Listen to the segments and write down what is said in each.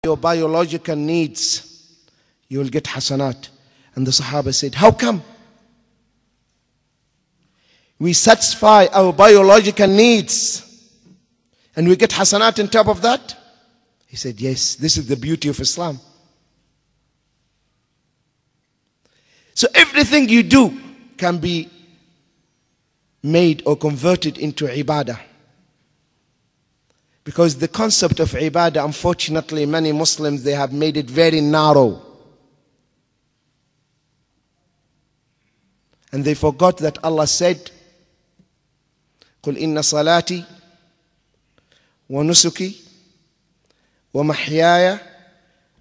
your biological needs, you will get hasanat. And the Sahaba said, how come? We satisfy our biological needs and we get hasanat on top of that? He said, yes, this is the beauty of Islam. So everything you do can be made or converted into ibadah. Because the concept of ibadah, unfortunately, many Muslims, they have made it very narrow. And they forgot that Allah said, قُلْ إِنَّ صَلَاتِي وَنُسُكِي وَمَحْيَايَ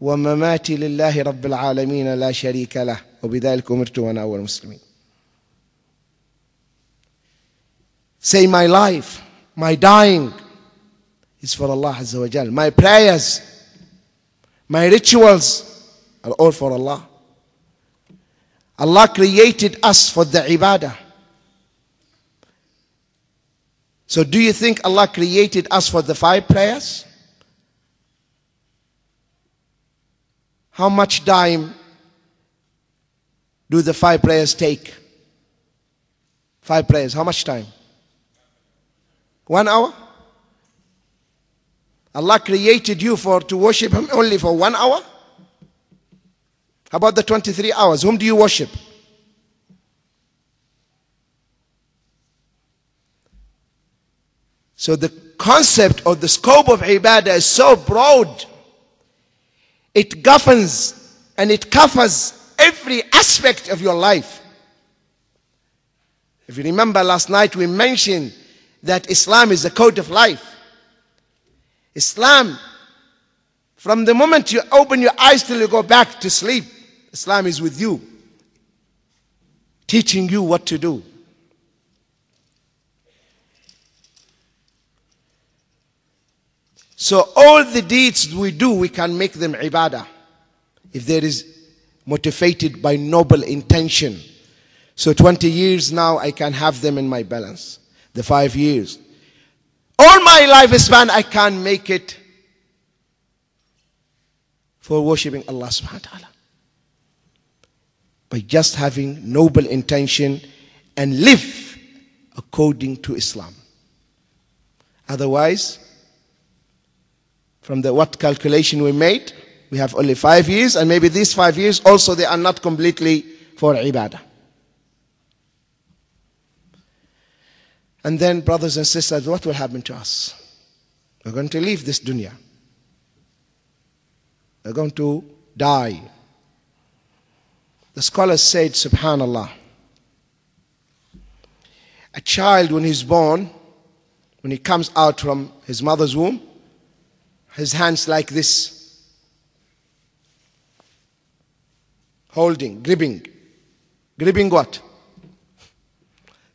وَمَمَاتِي لِلَّهِ رَبِّ الْعَالَمِينَ لَا شَرِيكَ لَهُ وَبِذَلِكَ أُمِرْتُ وَأَنَا أَوَّلُ الْمُسْلِمِينَ. Say, my life, my dying is for Allah Azza wa Jal. My prayers, my rituals are all for Allah. Allah created us for the ibadah. So do you think Allah created us for the 5 prayers? How much time do the 5 prayers take? 5 prayers, how much time? 1 hour? Allah created you to worship Him only for 1 hour? How about the 23 hours? Whom do you worship? So the concept or the scope of ibadah is so broad. It governs and it covers every aspect of your life. If you remember last night, we mentioned that Islam is the code of life. Islam, from the moment you open your eyes till you go back to sleep, Islam is with you, teaching you what to do. So all the deeds we do, we can make them ibadah if there is motivated by noble intention. So 20 years now, I can have them in my balance. The 5 years. All my lifespan, I can make it for worshipping Allah subhanahu wa ta'ala. By just having noble intention and live according to Islam. Otherwise, from the what calculation we made, we have only 5 years, and maybe these 5 years also they are not completely for ibadah. And then, brothers and sisters, what will happen to us? We're going to leave this dunya. We're going to die. The scholars said, subhanallah, a child when he's born, when he comes out from his mother's womb, his hands like this, holding, gripping. Gripping what?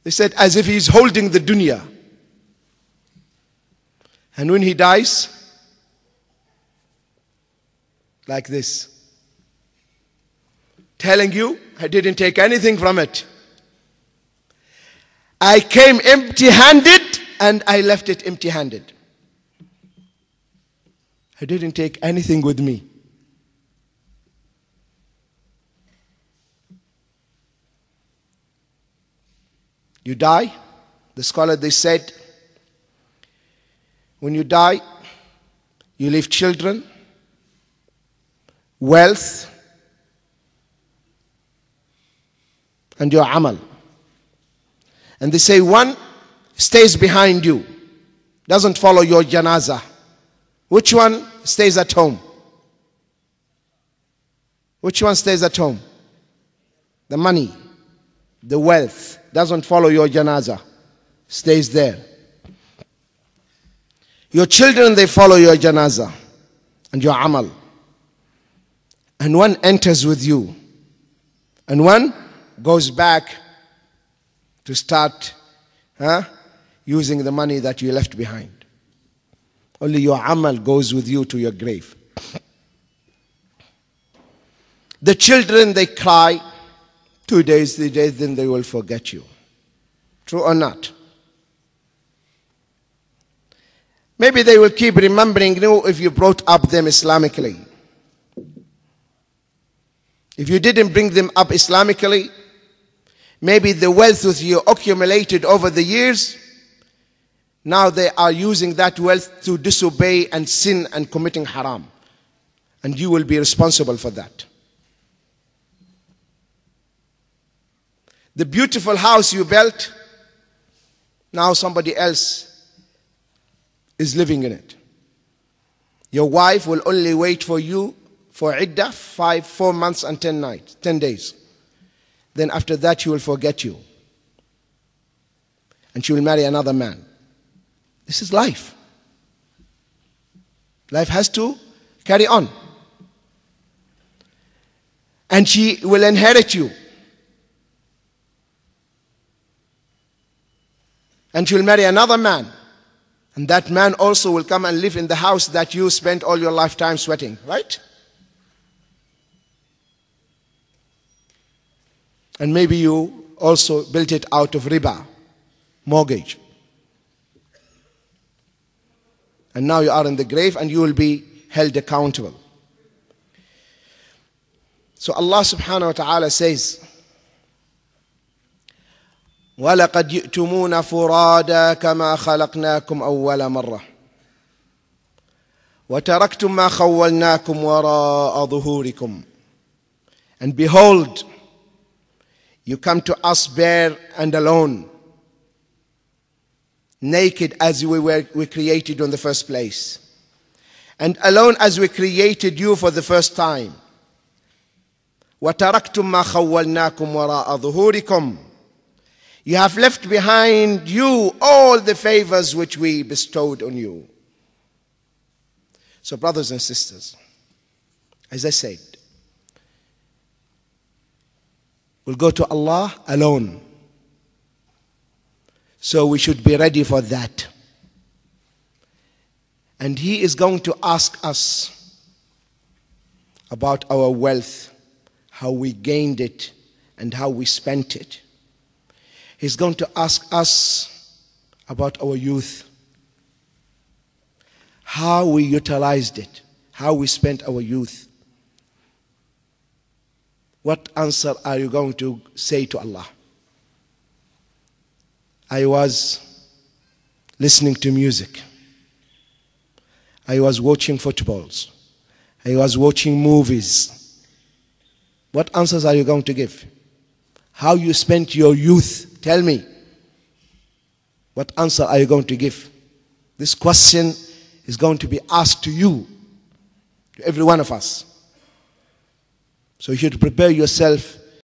They said as if he's holding the dunya. And when he dies, like this, telling you, I didn't take anything from it. I came empty-handed and I left it empty-handed. I didn't take anything with me. You die, the scholar, they said, when you die, you leave children, wealth, and your amal. And they say one stays behind you, doesn't follow your janazah. Which one stays at home? Which one stays at home? The money, the wealth, doesn't follow your janazah, stays there. Your children, they follow your janazah and your amal. And one enters with you. And one goes back to start using the money that you left behind. Only your amal goes with you to your grave. The children, they cry 2 days, 3 days, then they will forget you. True or not? Maybe they will keep remembering you if you brought up them Islamically. If you didn't bring them up Islamically, maybe the wealth that you accumulated over the years, now they are using that wealth to disobey and sin and committing haram. And you will be responsible for that. The beautiful house you built, now somebody else is living in it. Your wife will only wait for you for iddah, 4 months and 10 days. Then after that she will forget you. And she will marry another man. This is life. Life has to carry on. And she will inherit you. And she will marry another man. And that man also will come and live in the house that you spent all your lifetime sweating, right? And maybe you also built it out of riba, mortgage. And now you are in the grave and you will be held accountable. So Allah subhanahu wa ta'ala says, وَلَقَدْ جِئْتُمُونَ فُرَادًا كَمَا خَلَقْنَاكُمْ أَوَّلَ مَرَّةٍ وَتَرَكْتُمْ مَا خَوَّلْنَاكُمْ وَرَاءَ ظُهُورِكُمْ. And behold, you come to us bare and alone, naked as we created in the first place, and alone as we created you for the first time. وَتَرَكْتُمْ مَا خَوَّلْنَاكُمْ وَرَاءَ ظُهُورِكُمْ. You have left behind you all the favors which we bestowed on you. So brothers and sisters, as I said, we'll go to Allah alone. So we should be ready for that. And He is going to ask us about our wealth, how we gained it, and how we spent it. He's going to ask us about our youth, how we utilized it, how we spent our youth. What answer are you going to say to Allah? I was listening to music. I was watching footballs. I was watching movies. What answers are you going to give? How you spent your youth? Tell me. What answer are you going to give? This question is going to be asked to you, to every one of us. So you should prepare yourself